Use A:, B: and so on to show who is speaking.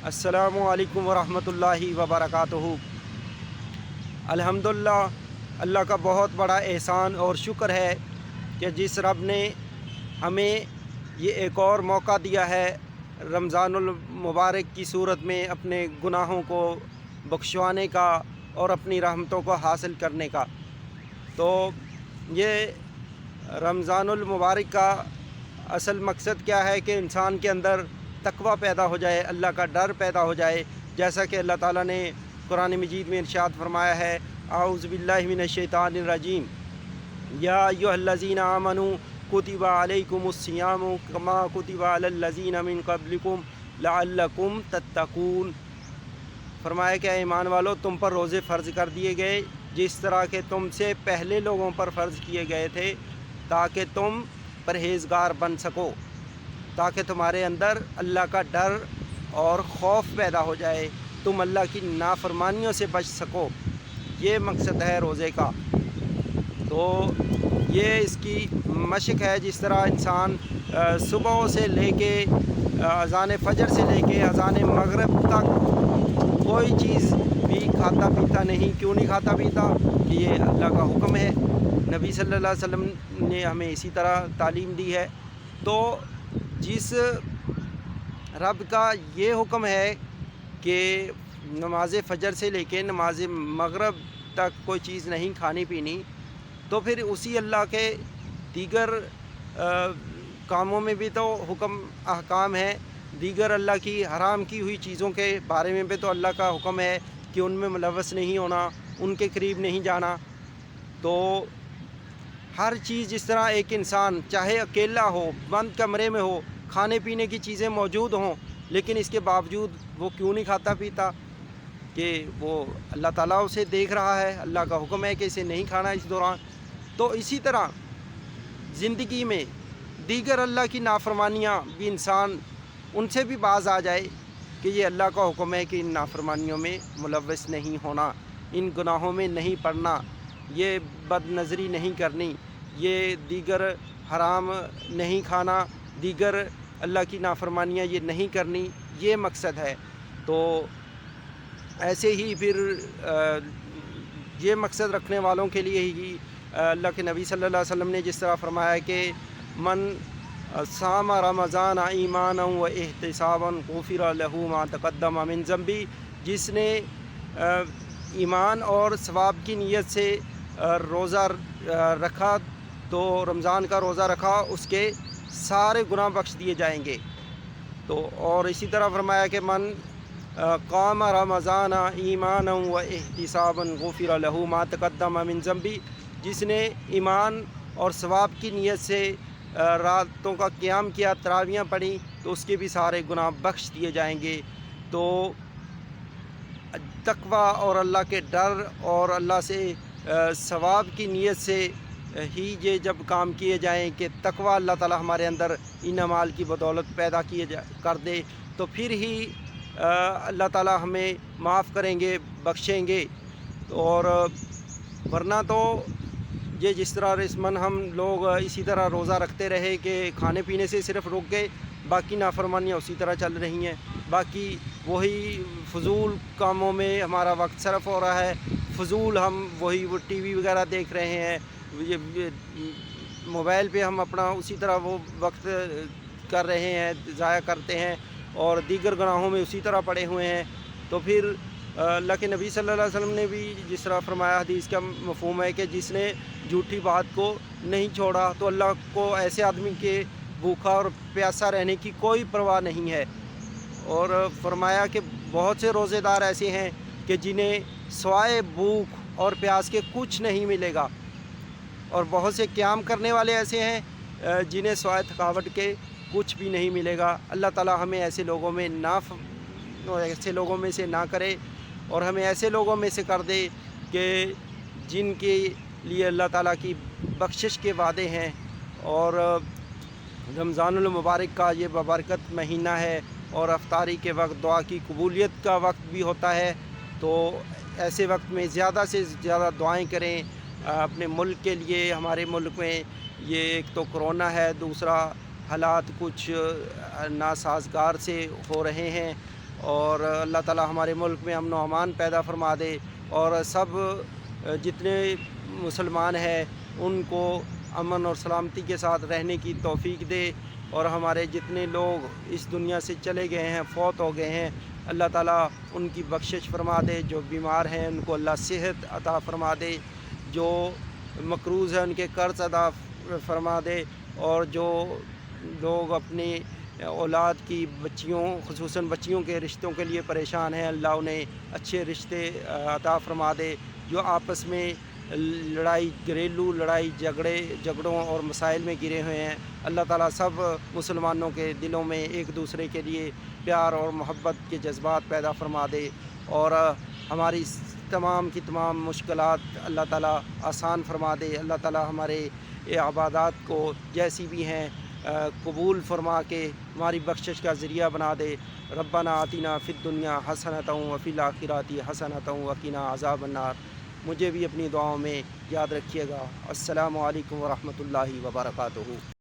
A: السلام علیکم ورحمۃ اللہ وبرکاتہ۔ الحمدللہ، اللہ کا بہت بڑا احسان اور شکر ہے کہ جس رب نے ہمیں یہ ایک اور موقع دیا ہے رمضان المبارک کی صورت میں اپنے گناہوں کو بخشوانے کا اور اپنی رحمتوں کو حاصل کرنے کا۔ تو یہ رمضان المبارک کا اصل مقصد کیا ہے کہ انسان کے اندر تقوی پیدا ہو جائے، اللہ کا ڈر پیدا ہو جائے، جیسا کہ اللہ تعالیٰ نے قرآن مجید میں ارشاد فرمایا ہے، اعوذ باللہ من الشیطان الرجیم، یا ایھا الذین آمنوا کتب علیکم الصیام کما کتب علی الذین من قبلکم لعلکم تتقون۔ فرمایا کہ اے ایمان والو، تم پر روزے فرض کر دیے گئے جس طرح کہ تم سے پہلے لوگوں پر فرض کیے گئے تھے، تاکہ تم پرہیزگار بن سکو، تاکہ تمہارے اندر اللہ کا ڈر اور خوف پیدا ہو جائے، تم اللہ کی نافرمانیوں سے بچ سکو۔ یہ مقصد ہے روزے کا۔ تو یہ اس کی مشق ہے، جس طرح انسان صبح سے لے کے اذان فجر سے لے کے اذان مغرب تک کوئی چیز بھی کھاتا پیتا نہیں۔ کیوں نہیں کھاتا پیتا؟ کہ یہ اللہ کا حکم ہے، نبی صلی اللہ علیہ وسلم نے ہمیں اسی طرح تعلیم دی ہے۔ تو جس رب کا یہ حکم ہے کہ نماز فجر سے لے کے نماز مغرب تک کوئی چیز نہیں کھانی پینی، تو پھر اسی اللہ کے دیگر کاموں میں بھی تو حکم احکام ہیں، دیگر اللہ کی حرام کی ہوئی چیزوں کے بارے میں بھی تو اللہ کا حکم ہے کہ ان میں ملوث نہیں ہونا، ان کے قریب نہیں جانا۔ تو ہر چیز، جس طرح ایک انسان چاہے اکیلا ہو، بند کمرے میں ہو، کھانے پینے کی چیزیں موجود ہوں، لیکن اس کے باوجود وہ کیوں نہیں کھاتا پیتا؟ کہ وہ اللہ تعالیٰ اسے دیکھ رہا ہے، اللہ کا حکم ہے کہ اسے نہیں کھانا اس دوران۔ تو اسی طرح زندگی میں دیگر اللہ کی نافرمانیاں بھی انسان ان سے بھی باز آ جائے کہ یہ اللہ کا حکم ہے کہ ان نافرمانیوں میں ملوث نہیں ہونا، ان گناہوں میں نہیں پڑنا، یہ بد نظری نہیں کرنی، یہ دیگر حرام نہیں کھانا، دیگر اللہ کی نافرمانیاں یہ نہیں کرنی، یہ مقصد ہے۔ تو ایسے ہی پھر یہ مقصد رکھنے والوں کے لیے ہی اللہ کے نبی صلی اللہ علیہ وسلم نے جس طرح فرمایا کہ من صام رمضان ایمانا و احتسابا غفر لہ ما تقدم من ذنبہ، جس نے ایمان اور ثواب کی نیت سے روزہ رکھا، تو رمضان کا روزہ رکھا، اس کے سارے گناہ بخش دیے جائیں گے۔ تو اور اسی طرح فرمایا کہ من قام رمضان ایمانا و احتسابا غفر لہ ما تقدم من ذنبہ، جس نے ایمان اور ثواب کی نیت سے راتوں کا قیام کیا، تراویحیں پڑھی، تو اس کے بھی سارے گناہ بخش دیے جائیں گے۔ تو تقوی اور اللہ کے ڈر اور اللہ سے ثواب کی نیت سے ہی یہ جب کام کیے جائیں کہ تقوی اللہ تعالیٰ ہمارے اندر ان اعمال کی بدولت پیدا کر دے، تو پھر ہی اللہ تعالیٰ ہمیں معاف کریں گے، بخشیں گے۔ اور ورنہ تو یہ جس طرح رسمن ہم لوگ اسی طرح روزہ رکھتے رہے کہ کھانے پینے سے صرف رک گئے، باقی نافرمانیاں اسی طرح چل رہی ہیں، باقی وہی فضول کاموں میں ہمارا وقت صرف ہو رہا ہے، فضول ہم وہی وہ ٹی وی وغیرہ دیکھ رہے ہیں، یہ موبائل پہ ہم اپنا اسی طرح وہ وقت کر رہے ہیں، ضائع کرتے ہیں، اور دیگر گناہوں میں اسی طرح پڑے ہوئے ہیں۔ تو پھر اللہ کے نبی صلی اللہ علیہ وسلم نے بھی جس طرح فرمایا، حدیث کا مفہوم ہے کہ جس نے جھوٹی بات کو نہیں چھوڑا تو اللہ کو ایسے آدمی کے بھوکا اور پیاسا رہنے کی کوئی پرواہ نہیں ہے۔ اور فرمایا کہ بہت سے روزے دار ایسے ہیں کہ جنہیں سوائے بھوک اور پیاس کے کچھ نہیں ملے گا، اور بہت سے قیام کرنے والے ایسے ہیں جنہیں سوائے تھکاوٹ کے کچھ بھی نہیں ملے گا۔ اللہ تعالیٰ ہمیں ایسے لوگوں میں سے نہ کرے، اور ہمیں ایسے لوگوں میں سے کر دے کہ جن کے لیے اللہ تعالیٰ کی بخشش کے وعدے ہیں۔ اور رمضان المبارک کا یہ بابرکت مہینہ ہے، اور افطاری کے وقت دعا کی قبولیت کا وقت بھی ہوتا ہے۔ تو ایسے وقت میں زیادہ سے زیادہ دعائیں کریں اپنے ملک کے لیے۔ ہمارے ملک میں یہ ایک تو کرونا ہے، دوسرا حالات کچھ ناسازگار سے ہو رہے ہیں، اور اللہ تعالی ہمارے ملک میں امن و امان پیدا فرما دے، اور سب جتنے مسلمان ہیں ان کو امن اور سلامتی کے ساتھ رہنے کی توفیق دے، اور ہمارے جتنے لوگ اس دنیا سے چلے گئے ہیں، فوت ہو گئے ہیں، اللہ تعالیٰ ان کی بخشش فرما دے، جو بیمار ہیں ان کو اللہ صحت عطا فرما دے، جو مقروض ہیں ان کے قرض ادا فرما دے، اور جو لوگ اپنی اولاد کی بچیوں، خصوصاً بچیوں کے رشتوں کے لیے پریشان ہیں، اللہ انہیں اچھے رشتے عطا فرما دے، جو آپس میں لڑائی، گھریلو لڑائی جھگڑوں اور مسائل میں گرے ہوئے ہیں، اللہ تعالیٰ سب مسلمانوں کے دلوں میں ایک دوسرے کے لیے پیار اور محبت کے جذبات پیدا فرما دے، اور ہماری تمام کی تمام مشکلات اللہ تعالیٰ آسان فرما دے۔ اللہ تعالیٰ ہمارے یہ عبادات کو جیسی بھی ہیں قبول فرما کے ہماری بخشش کا ذریعہ بنا دے۔ ربنا آتنا فی الدنیا حسنۃ وفی الآخرۃ حسنۃ وقنا عذاب النار۔ مجھے بھی اپنی دعاؤں میں یاد رکھیے گا۔ السلام علیکم ورحمۃ اللہ وبرکاتہ۔